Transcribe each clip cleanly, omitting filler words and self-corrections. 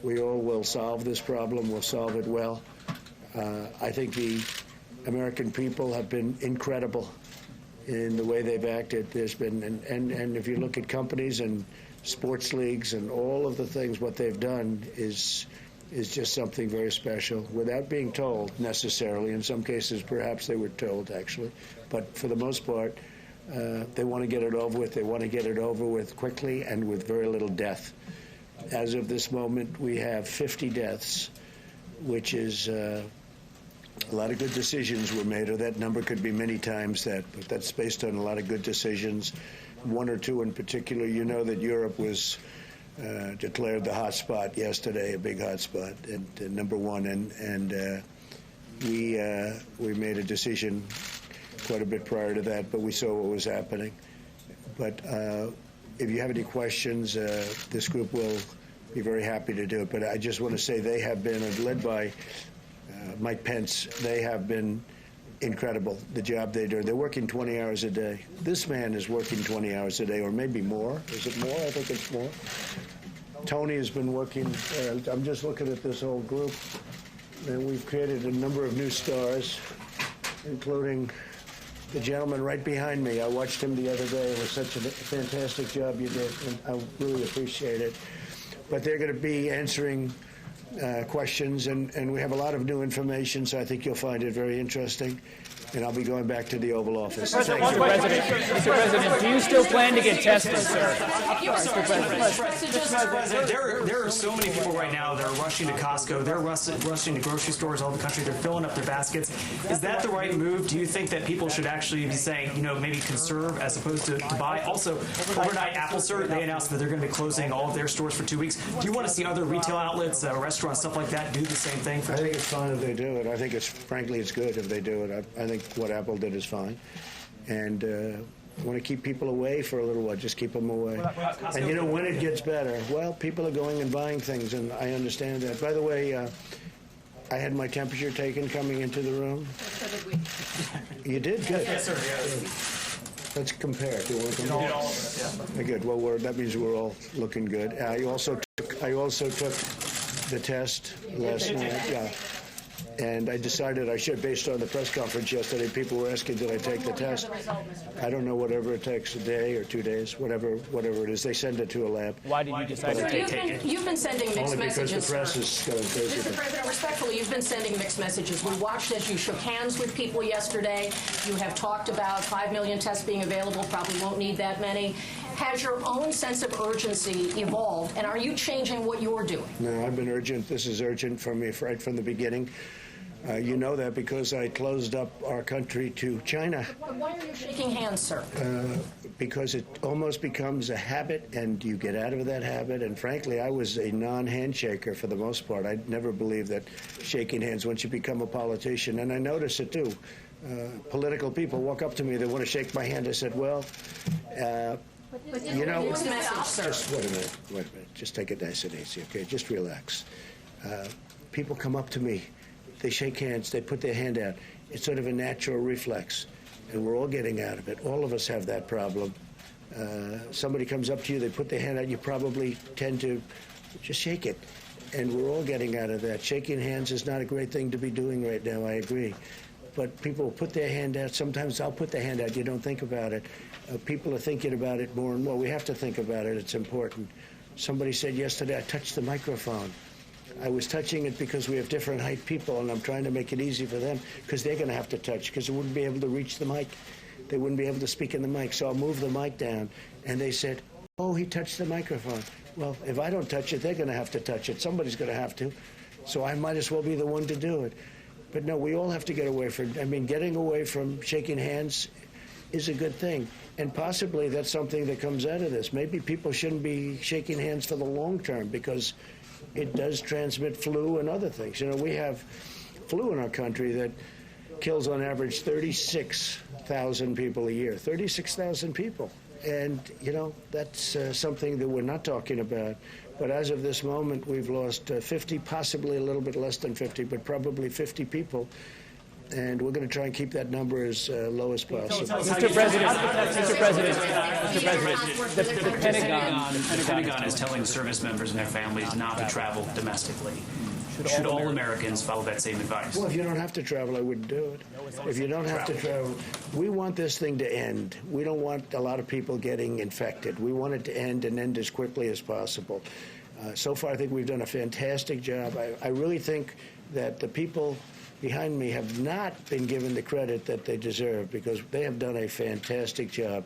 We all will solve this problem. We'll solve it well. I think the American people have been incredible in the way they've acted. There's been, and if you look at companies and sports leagues and all of the things, what they've done is just something very special without being told necessarily. In some cases, perhaps they were told, actually. But for the most part, they want to get it over with. They want to get it over with quickly and with very little death. As of this moment, we have 50 deaths, which is a lot of good decisions were made, or that number could be many times that, but that's based on a lot of good decisions. One or two in particular. You know that Europe was declared the hot spot yesterday, a big hot spot, and number one, and we made a decision quite a bit prior to that, but we saw what was happening. But if you have any questions, this group will be very happy to do it. But I just want to say they have been, led by Mike Pence, they have been incredible, the job they do. They're working 20 hours a day. This man is working 20 hours a day, or maybe more. Is it more? I think it's more. Tony has been working. I'm just looking at this whole group, and we've created a number of new stars, including the gentleman right behind me. I watched him the other day. It was such a fantastic job you did, and I really appreciate it. But they're going to be answering questions, and we have a lot of new information, so I think you'll find it very interesting. And I'll be going back to the Oval Office. Mr. President, do you still plan to get tested, sir? Mr. President, there are so many people right now that are rushing to Costco. They're rushing to grocery stores all over the country. They're filling up their baskets. Is that the right move? Do you think that people should actually be saying, you know, maybe conserve as opposed to buy? Also, overnight, Apple, sir, they announced that they're going to be closing all of their stores for 2 weeks. Do you want to see other retail outlets, restaurants, stuff like that do the same thing? I think it's fine if they do it. I think frankly, it's good if they do it. I think what Apple did is fine. And I want to keep people away for a little while, just keep them away. And you know, when it gets better, well, people are going and buying things, and I understand that. By the way, I had my temperature taken coming into the room. You did? Good. Yes, sir. Yes. Let's compare. Do you want to compare? Yeah. Good. Well, that means we're all looking good. I also took the test last night. Yeah. And I decided I should, based on the press conference yesterday. People were asking, did I take the test? I don't know, whatever it takes, a day or 2 days, whatever it is. They send it to a lab. Why did you decide to take it? You've been sending mixed messages. Only because the press is going crazy. Mr. President, respectfully, you've been sending mixed messages. We watched as you shook hands with people yesterday. You have talked about 5 million tests being available, probably won't need that many. Has your own sense of urgency evolved, and are you changing what you're doing? No, I've been urgent. This is urgent for me right from the beginning. You know that because I closed up our country to China. Why are you shaking hands, sir? Because it almost becomes a habit, and you get out of that habit. And frankly, I was a non-handshaker for the most part. I never believed that shaking hands once you become a politician. And I notice it, too. Political people walk up to me. They want to shake my hand. I said, well, you know, just wait a minute. Just take it nice and easy, okay? Just relax. People come up to me. They shake hands, they put their hand out. It's sort of a natural reflex, and we're all getting out of it. All of us have that problem. Somebody comes up to you, they put their hand out, you probably tend to just shake it. And we're all getting out of that. Shaking hands is not a great thing to be doing right now, I agree. But people put their hand out. Sometimes I'll put the hand out, you don't think about it. People are thinking about it more and more. We have to think about it, it's important. Somebody said yesterday, I touched the microphone. I was touching it because we have different height people, and I'm trying to make it easy for them because they're going to have to touch because they wouldn't be able to reach the mic. They wouldn't be able to speak in the mic. So I'll move the mic down. And they said, oh, he touched the microphone. Well, if I don't touch it, they're going to have to touch it. Somebody's going to have to. So I might as well be the one to do it. But no, we all have to get away from, getting away from shaking hands is a good thing. And possibly that's something that comes out of this. Maybe people shouldn't be shaking hands for the long term because it does transmit flu and other things. You know, we have flu in our country that kills on average 36,000 people a year. 36,000 people. And, you know, that's something that we're not talking about. But as of this moment, we've lost 50, possibly a little bit less than 50, but probably 50 people and we're going to try and keep that number as low as possible. Mr. President, the Pentagon is telling service members and their families not to travel domestically. Should all Americans follow that same advice? Well, if you don't have to travel, I wouldn't do it. If you don't have to travel, we want this thing to end. We don't want a lot of people getting infected. We want it to end and end as quickly as possible. So far, I think we've done a fantastic job. I really think that the people behind me have not been given the credit that they deserve, because they have done a fantastic job.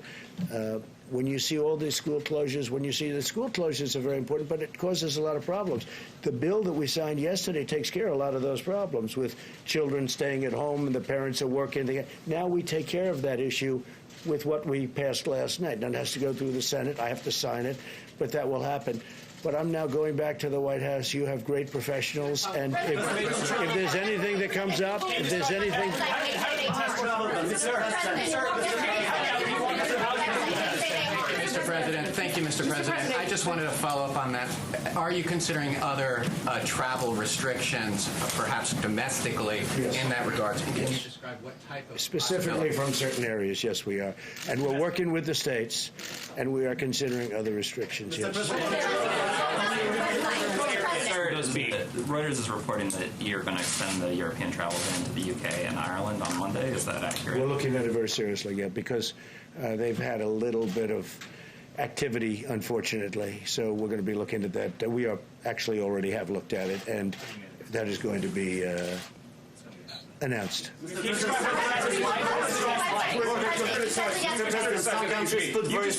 When you see all these school closures, the school closures are very important, but it causes a lot of problems. The bill that we signed yesterday takes care of a lot of those problems, with children staying at home and the parents are working. Now we take care of that issue with what we passed last night. Now it has to go through the Senate. I have to sign it, but that will happen. But I'm now going back to the White House. You have great professionals, and if there's anything that comes up, if there's anything... Mr. President, thank you, Mr. President. I just wanted to follow up on that. Are you considering other travel restrictions, perhaps domestically, in that regard? Can you describe what type of... Specifically from certain areas, yes, we are. And we're working with the states, and we are considering other restrictions, yes. Reuters is reporting that you're going to extend the European travel ban to the UK and Ireland on Monday. Is that accurate? We're looking at it very seriously, yeah, because they've had a little bit of activity, unfortunately. So we're going to be looking at that. We are actually already have looked at it, and that is going to be announced. You just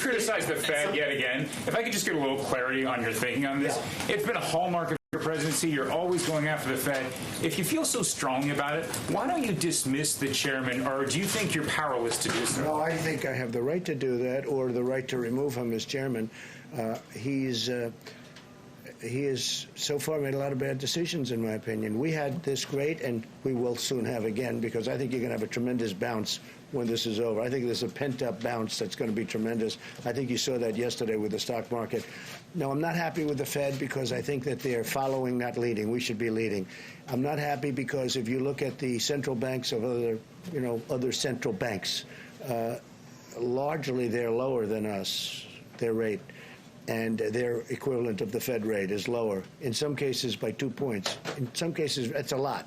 criticized the Fed yet again. If I could just get a little clarity on your thinking on this. It's been a hallmark of your presidency. You're always going after the Fed. If you feel so strongly about it, why don't you dismiss the chairman, or do you think you're powerless to do so? No, I think I have the right to do that, or the right to remove him as chairman. He has so far made a lot of bad decisions, in my opinion. We had this great, and we will soon have again, because I think you're going to have a tremendous bounce when this is over. I think there's a pent-up bounce that's going to be tremendous. I think you saw that yesterday with the stock market. No, I'm not happy with the Fed, because I think that they're following, not leading. We should be leading. I'm not happy because if you look at the central banks of other central banks, largely they're lower than us, their rate. And their equivalent of the Fed rate is lower, in some cases by 2 points. In some cases, that's a lot.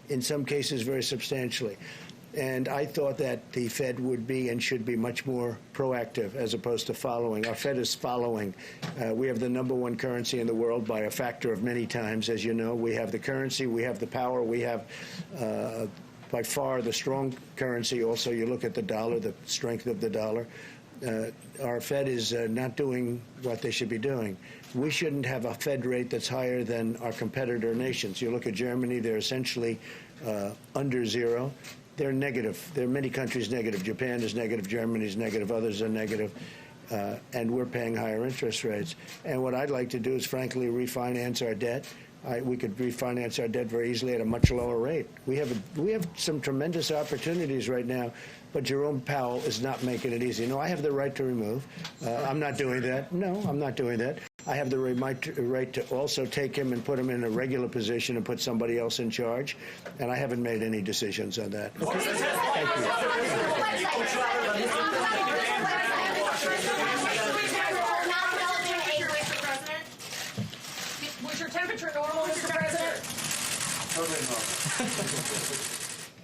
In some cases, very substantially. And I thought that the Fed would be and should be much more proactive as opposed to following. Our Fed is following. We have the #1 currency in the world by a factor of many times. As you know, we have the currency, we have the power, we have by far the strong currency. Also, you look at the dollar, the strength of the dollar. Our Fed is not doing what they should be doing. We shouldn't have a Fed rate that's higher than our competitor nations. You look at Germany, they're essentially under zero. They're negative. There are many countries negative. Japan is negative, Germany is negative, others are negative, and we're paying higher interest rates. And what I'd like to do is, frankly, refinance our debt. We could refinance our debt very easily at a much lower rate. We have some tremendous opportunities right now, but Jerome Powell is not making it easy. No, I have the right to remove. I'm not doing that. No, I'm not doing that. I have the right to also take him and put him in a regular position and put somebody else in charge, and I haven't made any decisions on that. Okay. Thank you.